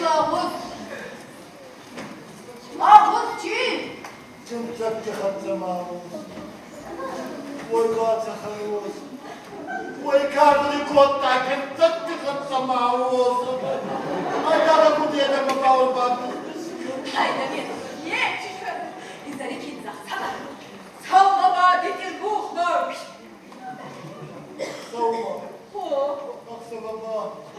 Лавус. Лавус чи? Тимчатки хатцамаус. Ой, Ханума. Ой, каждый год так, тимчатки хатцамаус. А я буду это попал бабу. Ай, да нет, нечего. Из-за реки засада. Саумама, Петербург, мой. Саума. О. Ах, Саума.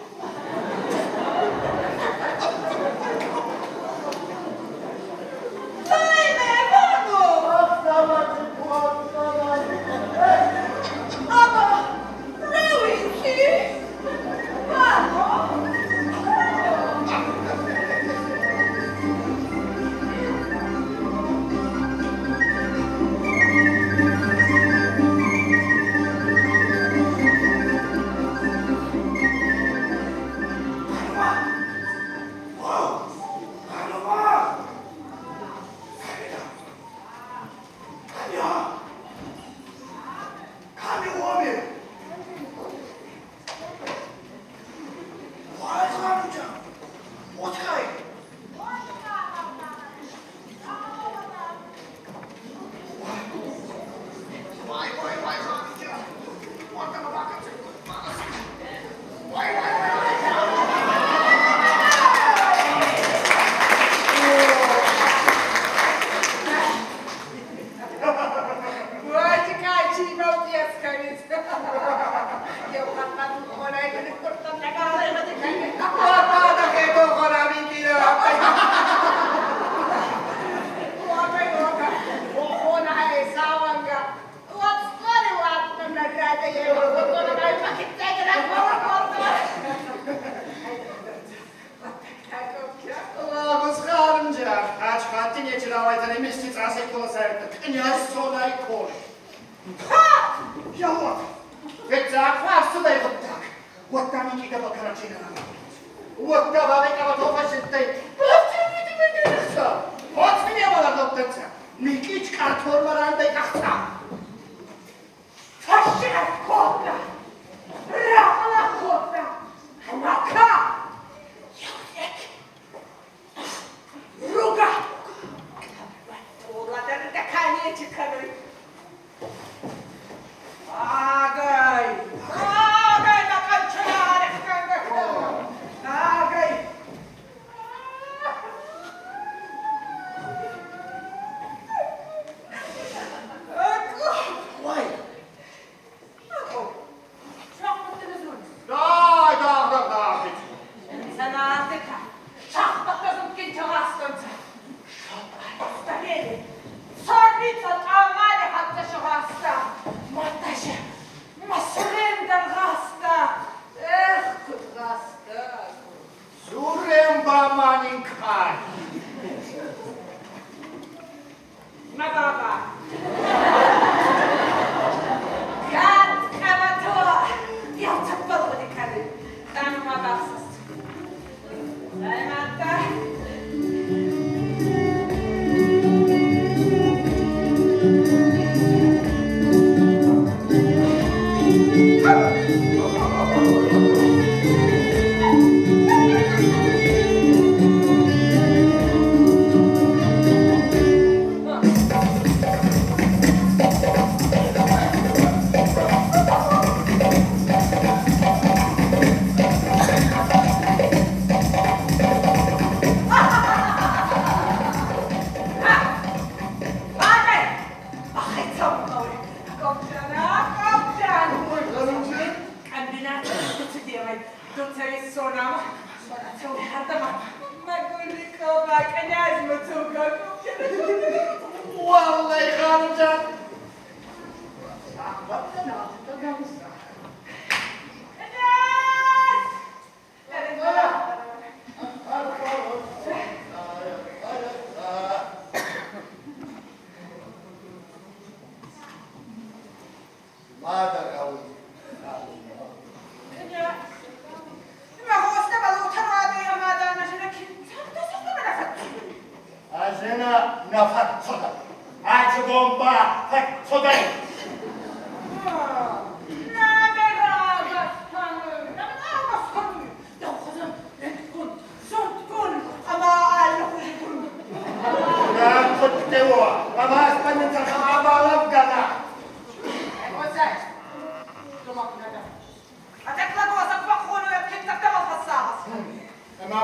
Sunt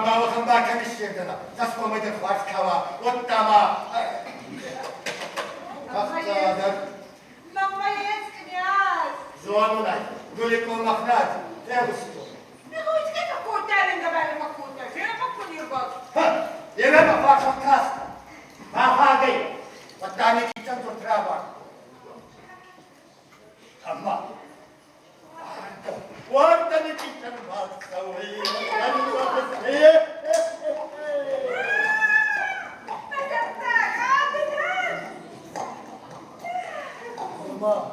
Мама, вот она как исчезнена. За сколько это хватского. Вот там. Мамаец, князь. Зону дай. Далеко махнать. Требуй что. Не хоть какой термин говорили макута. Я маку не рвал. Ха! Я вам ваша каста. Махагай. Вот там и центр трава. Ама. Вот там и центр трава. Мама,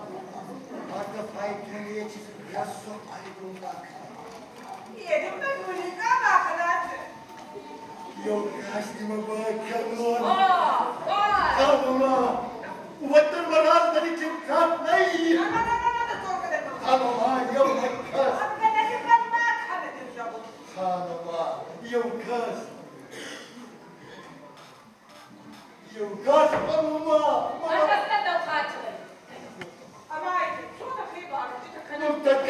надо пойти лечь. Я сам альбомак. Едем на гулика махнать. Я красным бакалон. О! Мама, вот там раз далеко красный. Надо только это. Ханума, я указ. Ханума, я указ. Я указ, Ханума. Ну так.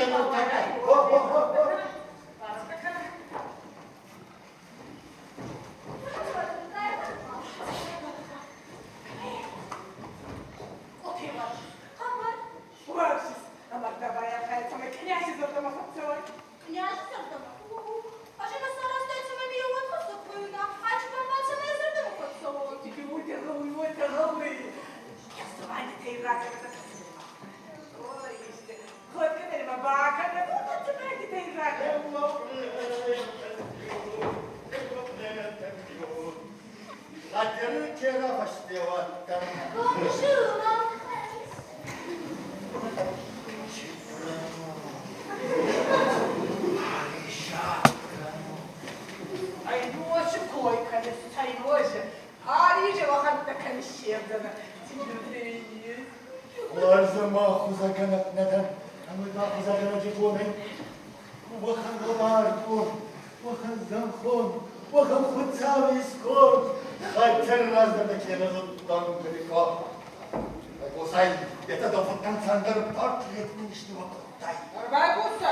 Это до фотонцентра портрет нынешнего Кутай. Арбайгуса,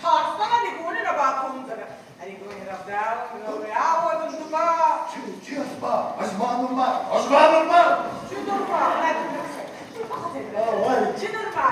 харстана лигуни на бакунзара. Лигуни раздал, я вот он дуба. Честно, Османума. Чудурба, Чудурба.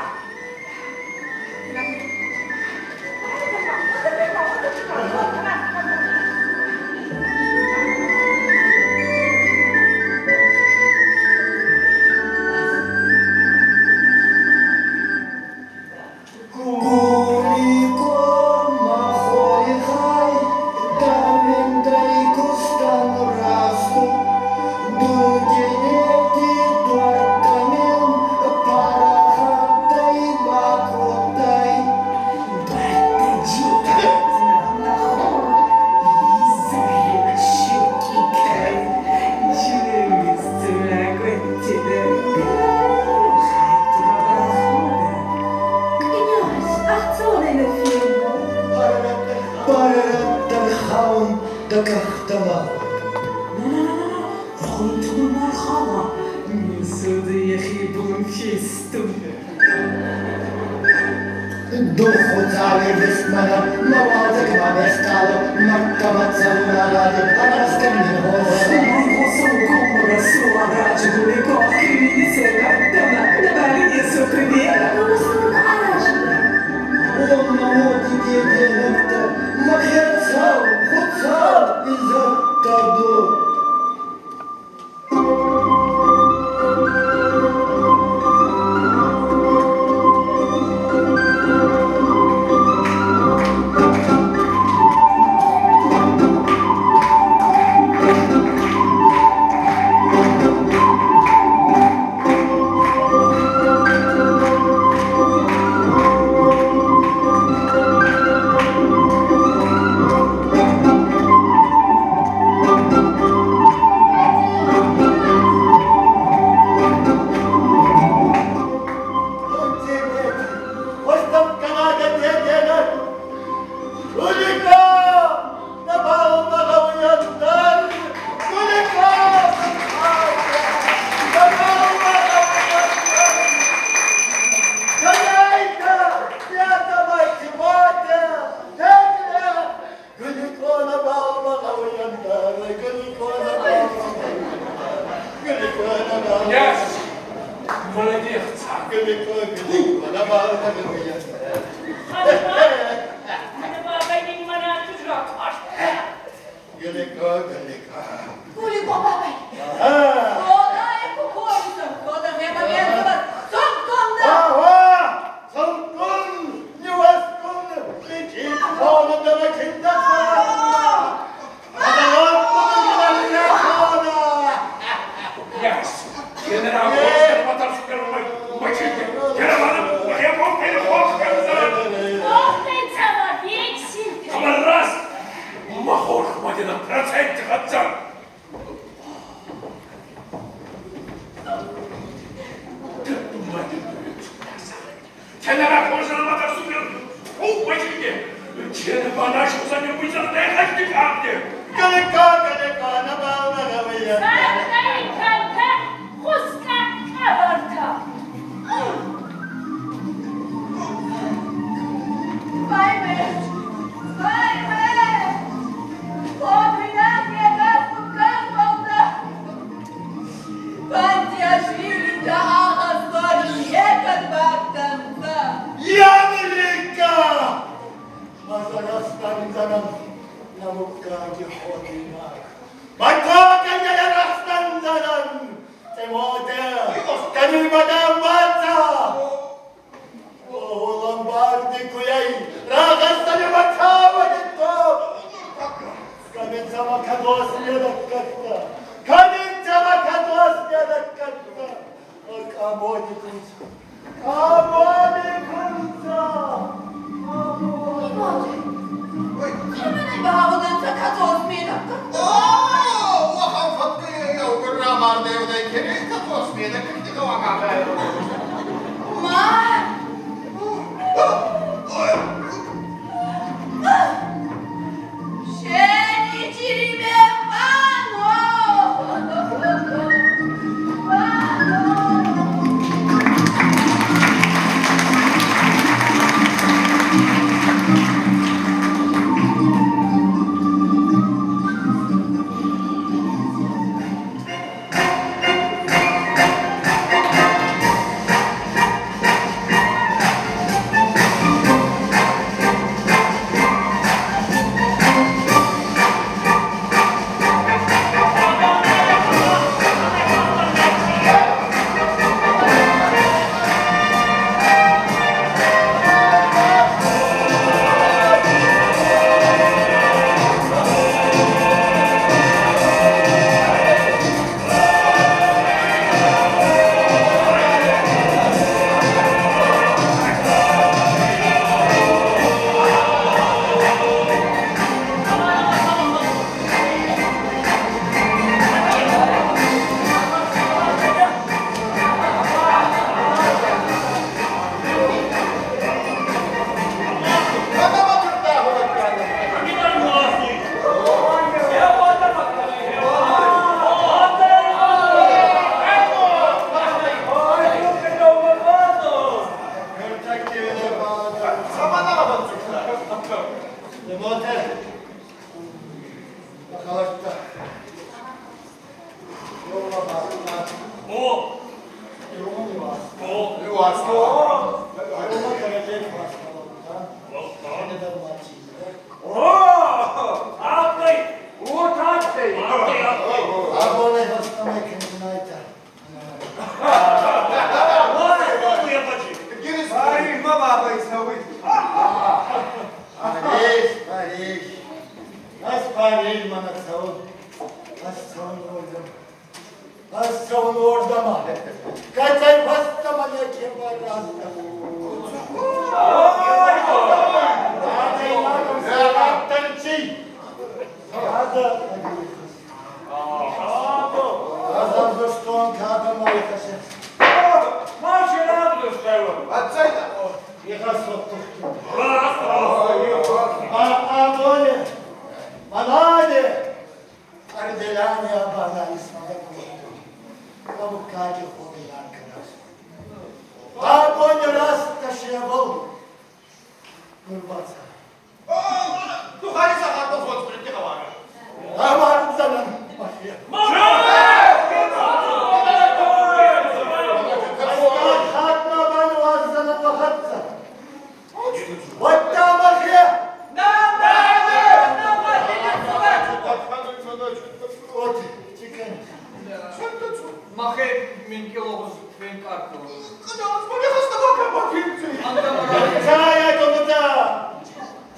Махет мен келоғыз мен карту. Қадамыз бұны қастамаға бақимцы. Андамара. Чая домыда.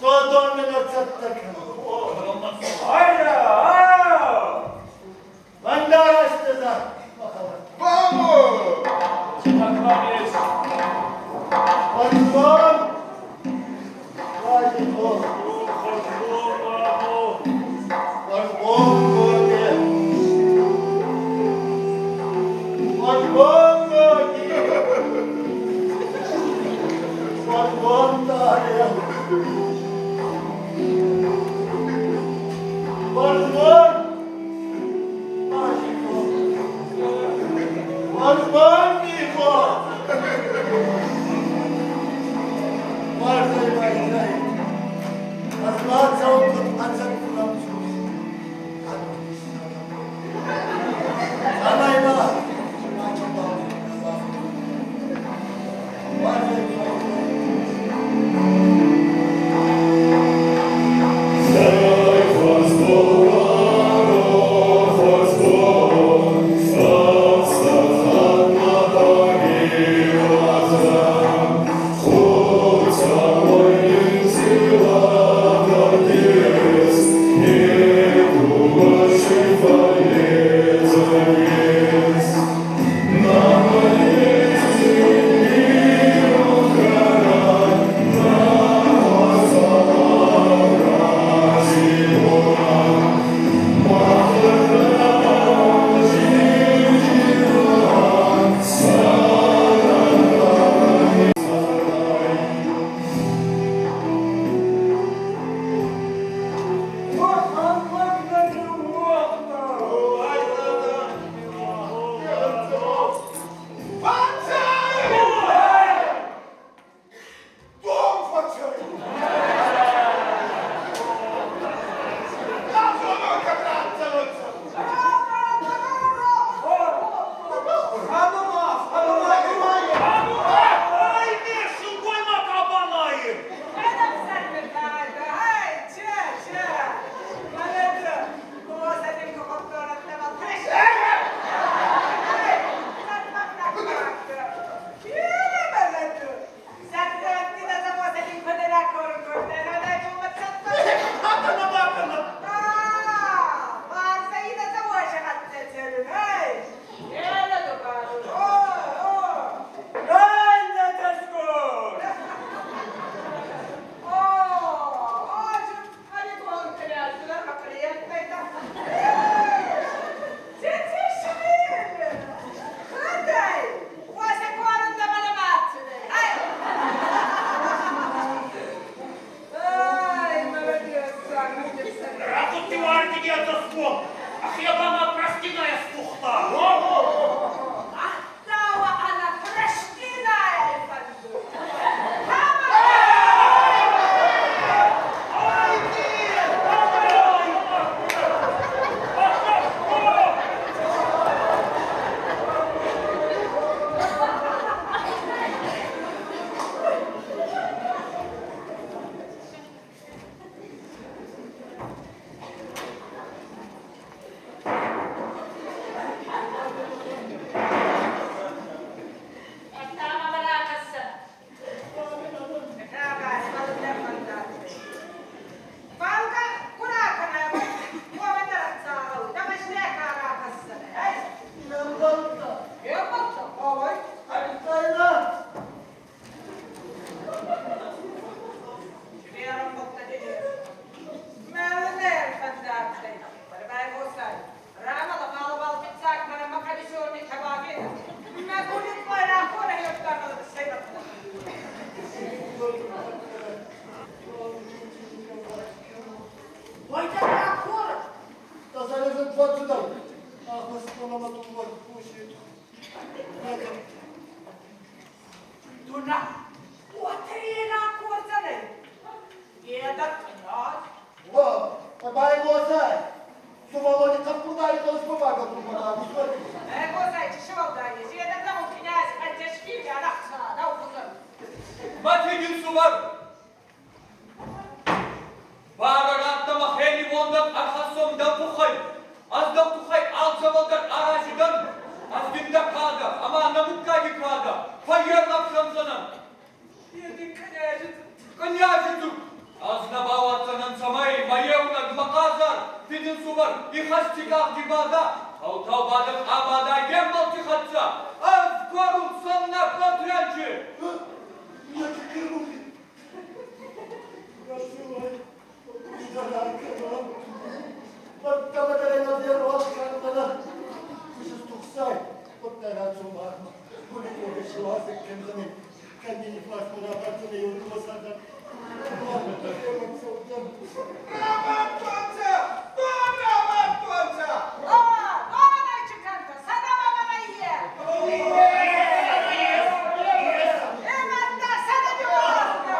Содонның атсаттакы. Айда, Мандар аштыда. Vamos! Наконец. Вон! Хватит вон! Azdan tukay al zavaldan aracıdan az günden дуккаги квада, фаерлап шамсанан. Бедный княжец. Княжицу, азнабаватсанан самай, маевна гмаказар, виден субар, и хастигах дибада, аутаубадах абада ембал тихатса, аз горул сонна патрянчи. Я кикеру. Расылай. Идаракана. Баттамадарена вероскана. Кушас тухсай. Оттарацума. Куликоге шуасек кемзани. Кандини флашмуна бартуне юртмасада. Раматонца! Раматонца! Ованайчиканка, садама манайе. Эманда сададюласка.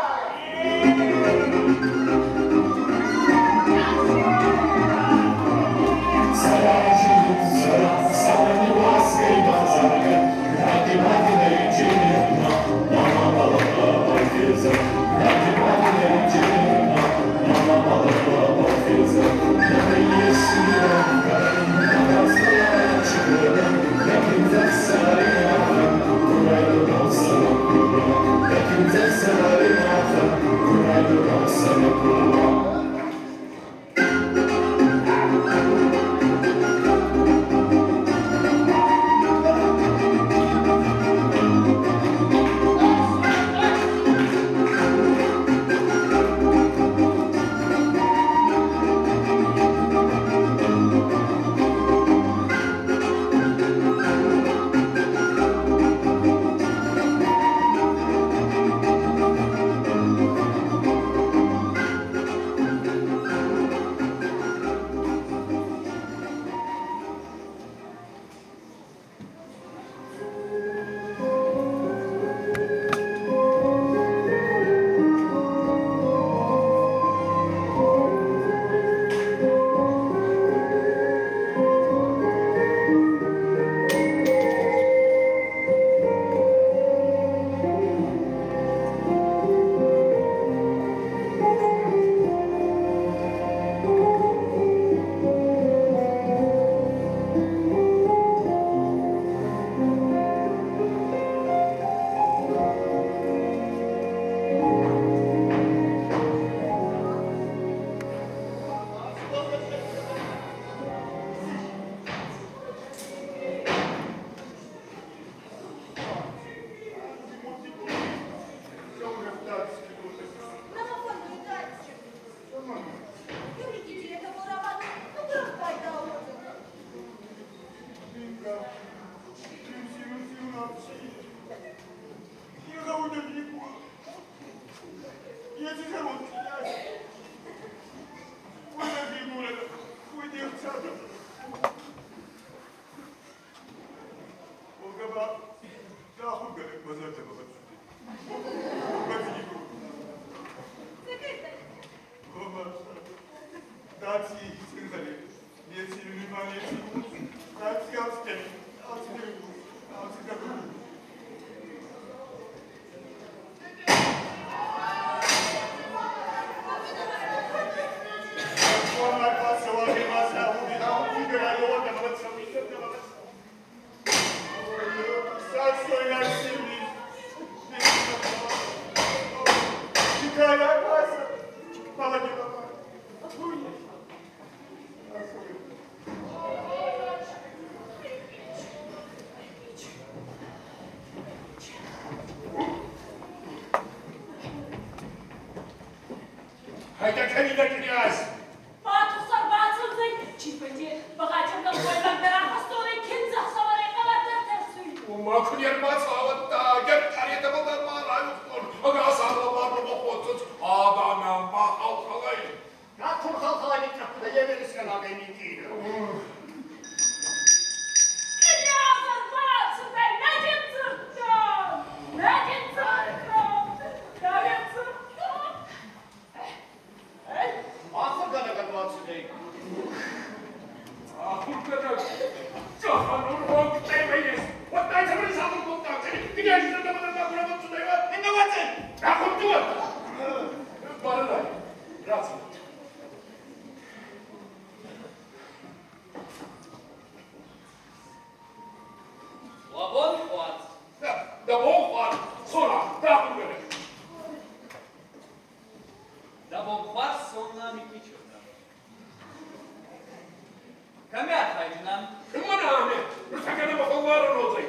Альманан. Манане, русакана махалваран олзай.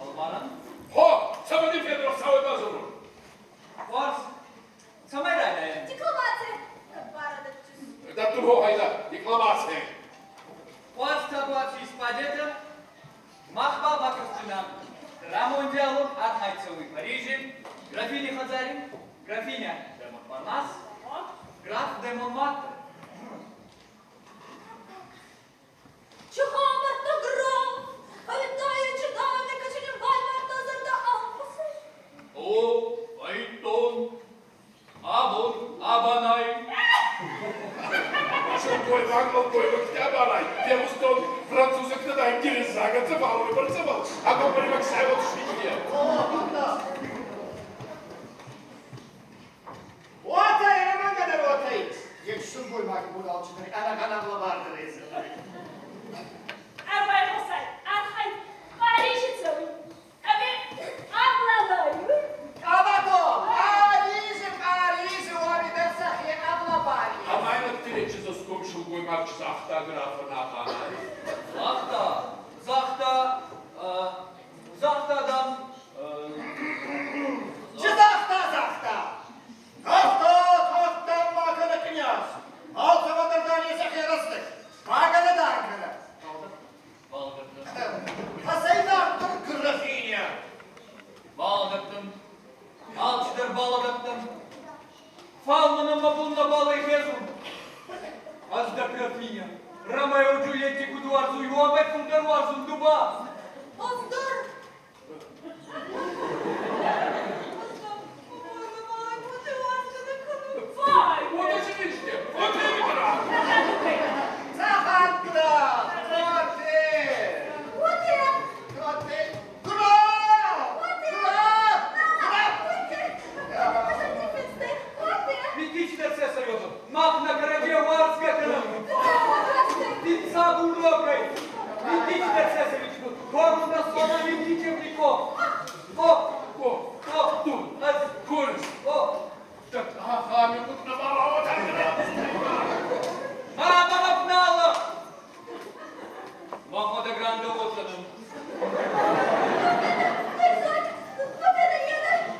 Алмаран. Хо, самади Федоров савой базару. Варс. Самайрайная. Дипломация. Барада чуз. Да турго хайда, декламация. Варс табуаци спадета. Махба Бакрстина. Рамон Диалог Архайцевый Парижи. Графиня Хазарин. Графиня де Монпарнас. Граф де Монмартр. Чухамарта гром. А вітає чудові качені вальмарта зарда ампуси. О, Айтон. Абон, Абанай. Шелкой вагнал, кой вахтя барай. Девустон французок надаем через загод забал, выборцевал. А то приваксай вот швидке. О, банда. Отay, hemen kadar otay. Yakışır koymak bu dalçıları. Ana kanavla vardır rezil. Арбай Мусай, Архай, Парижицевый. Аби, Аблалай. Абатон, Парижи, оби берсахи, аблабari. А майна тиречи за ском шелкой марч захта графа на ханай. Захтадан. Чизахта. Захта, макана князь. Алтавадар дали захерастык. Макана даркана. Hasaydardır grafinya. Балгаттым. Алчыдар балгаттым. Фалманым мапулна балай хезум. Азда графиня. Ромео Джульетти кудуарзу, Юамет фундаруарзу дуба. Оздор. Вот очень видите, вот видите. Захатla. Митичная цесарёва. Мах на городе Варская. Пицца бурокой. Митичная цесаревичку. Корм на слона митичевников. Тут. Колес. Так, ага, мне тут набало, так, Мама вапнала. Махмада Гранда Отсаном.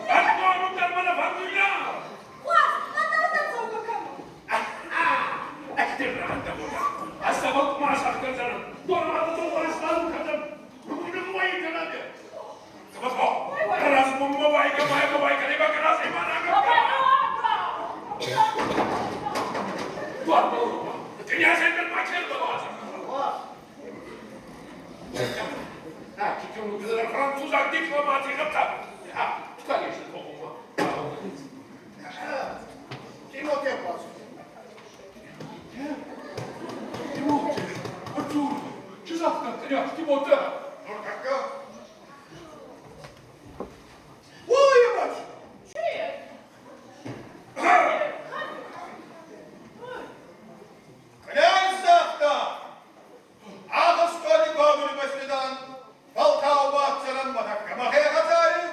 Артуару Дармана Фандуя! Ахтиранда буда. Асабак масах казарам. Дормата золгары стану казарам. Румуны муай канады. Кабаско. Раз муммавай гавай калиба крас и манага. Дуарбалуба. Князь Эльбер Мачер Балаза. Чуть-чуть французак дипломатии хаптап. Конечно, по-моему. Тимофей Павлович. Тимофей, Артур, чи завтра князь Тимофей? Ну, как? Ой, ебать! Князь Захта! Ağız koli babını başlıdan Baltağı bahçenin batakka mahaya katayı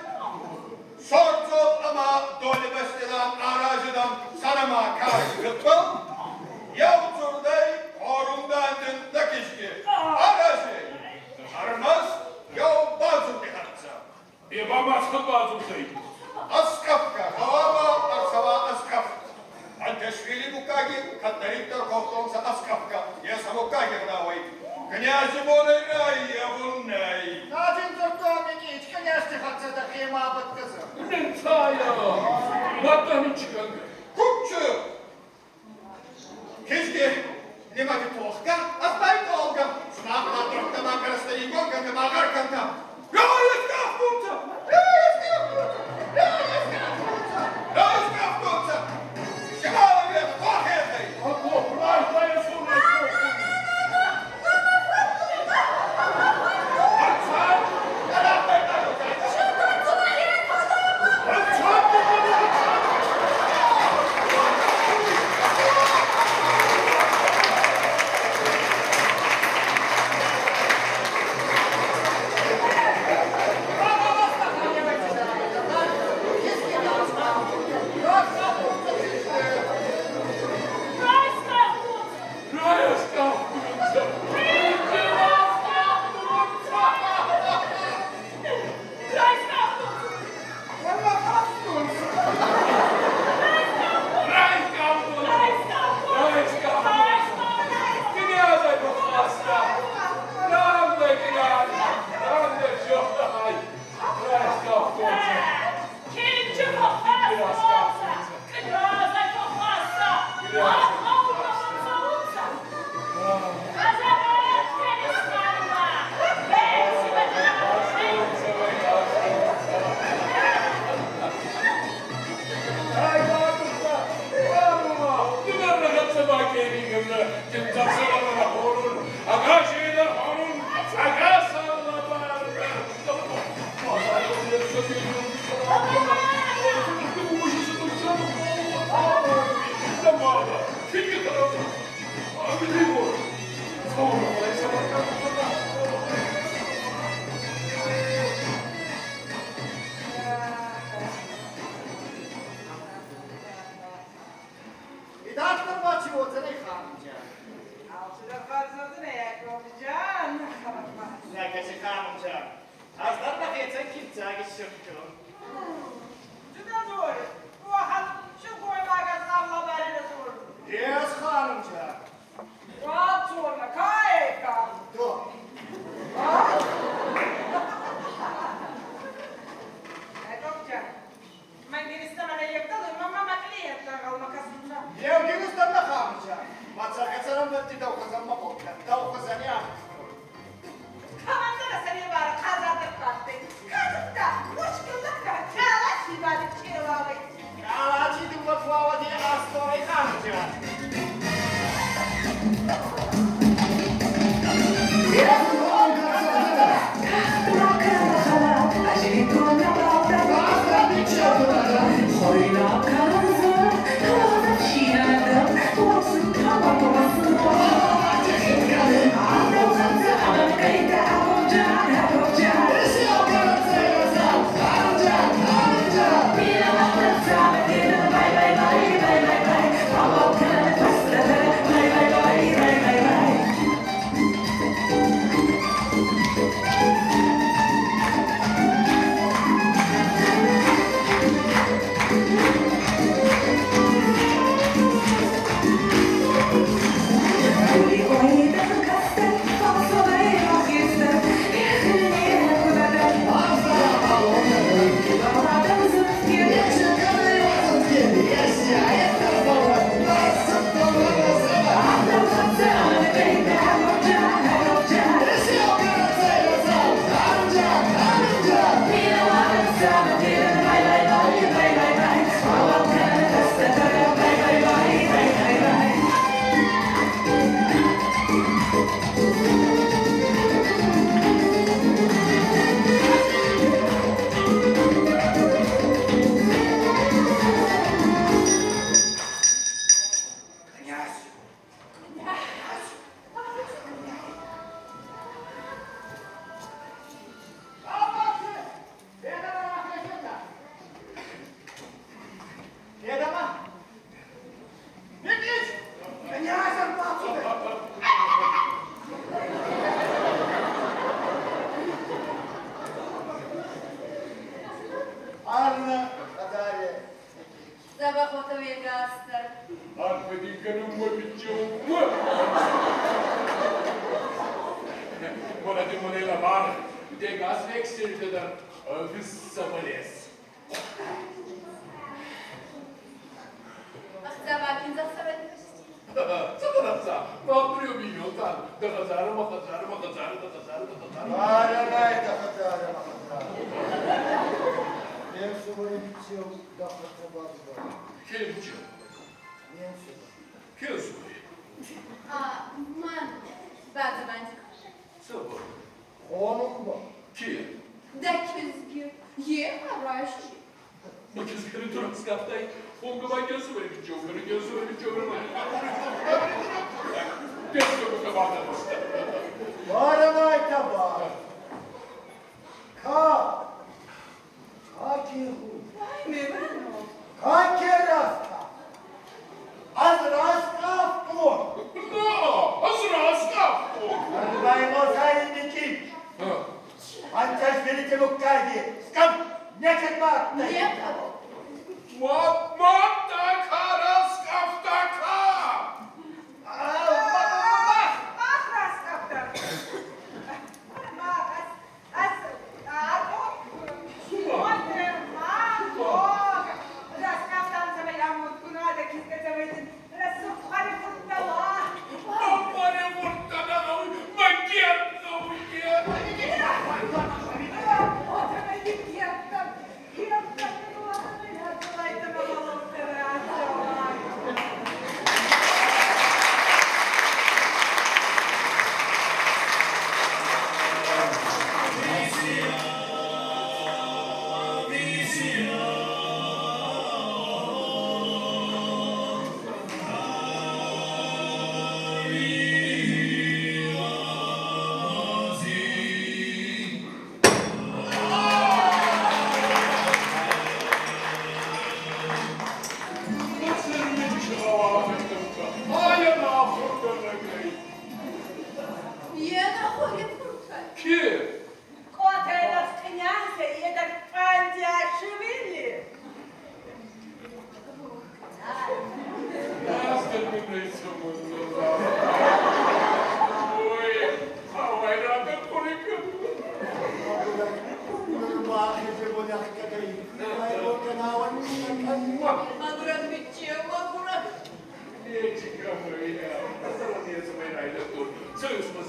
Sorcol ama doli başlıdan aracıdan sanama karşı kıtmam Yavcurday korundan dünde kişki Aracı Armaz yav bazı bir harca Yapamazsın bazı şey. Askafka havama arsava askaf Антешвили букаги катариттар ковтонса аскafka Яса букаги гнавай Князь Бонай я вунай Надин Тортомики hiç kıняшты hatsa da kıyma batkızı Ne çaya? Vatanı çıkan. Kupçu Keşke nima bir tohka Atay tolga Snapla tortama karasta igonka Kamagar kanta Rayet kaftunca Rayet kaftunca Rayet kaftunca Şahane vahiyetey Allah rahmaya sonra. Atsan Yaratmayın Açan. çıktı. Cüda doğru. Bu hanım şu koymağa salla verine sordu. Yes, hanımca. Rahat sorma, kayka. Dur. Doktor, ben Iriston'a yaktalım ama makliyetler kalmak aslında. Я в Иристонда hanımca. Matsakasarım da tida okazanma bokta. Da okazan ya. Kamanlara seni bari kazadık kalktı. Kazık da, muşkuluk da, çağlaş ibadet çığırvalı. Ya çiğdim bakmava diye astorayı hanımca.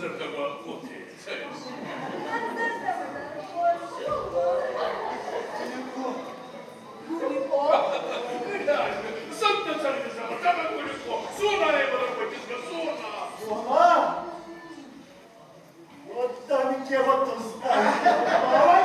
Сыртова лотерея. Санта царевна, там Гулико, Суна его работает, Суна. Суна? Вот там и вот устали. Давай.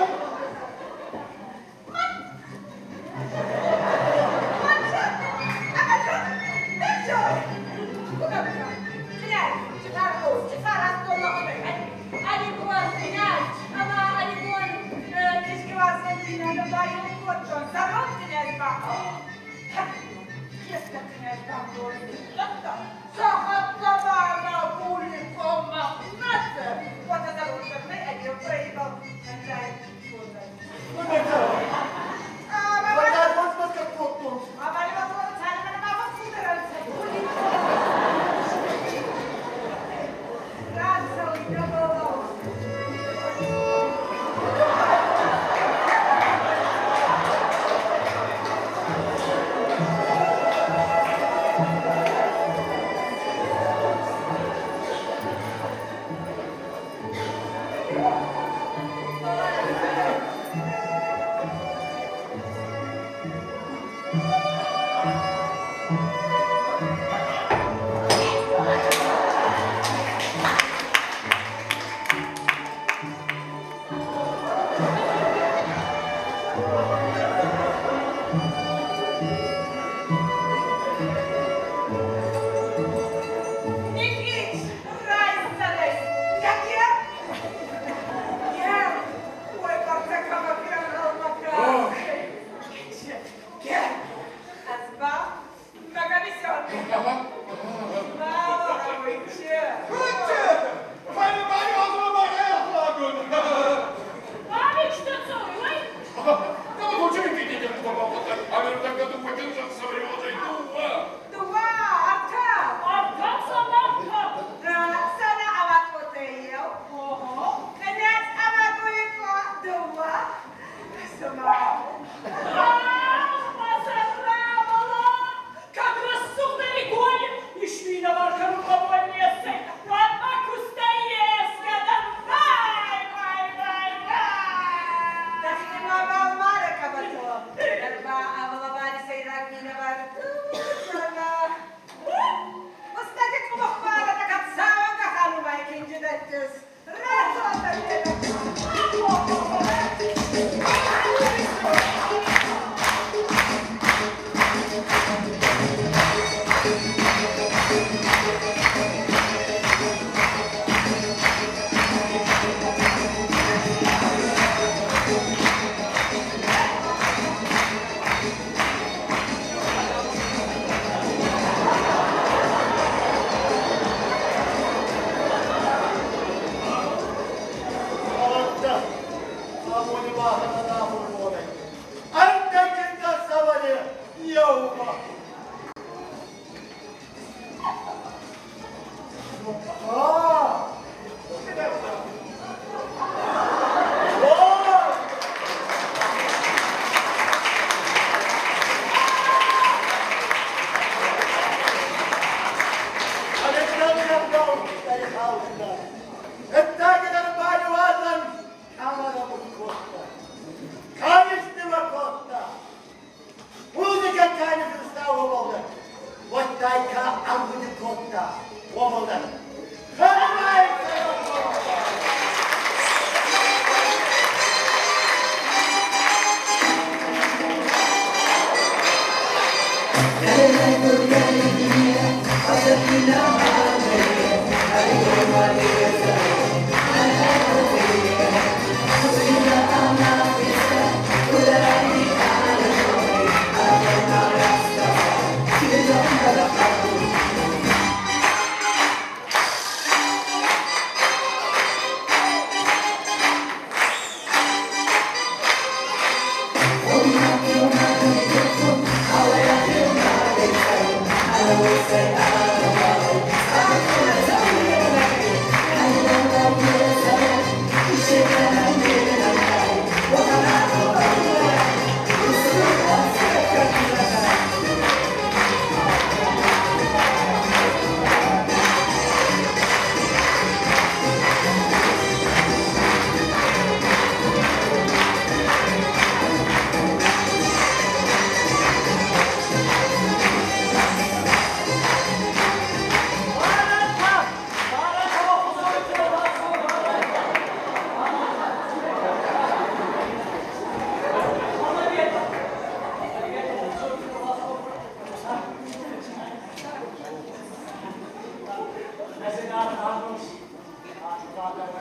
Sekinaevai.Gosударственный. Baba,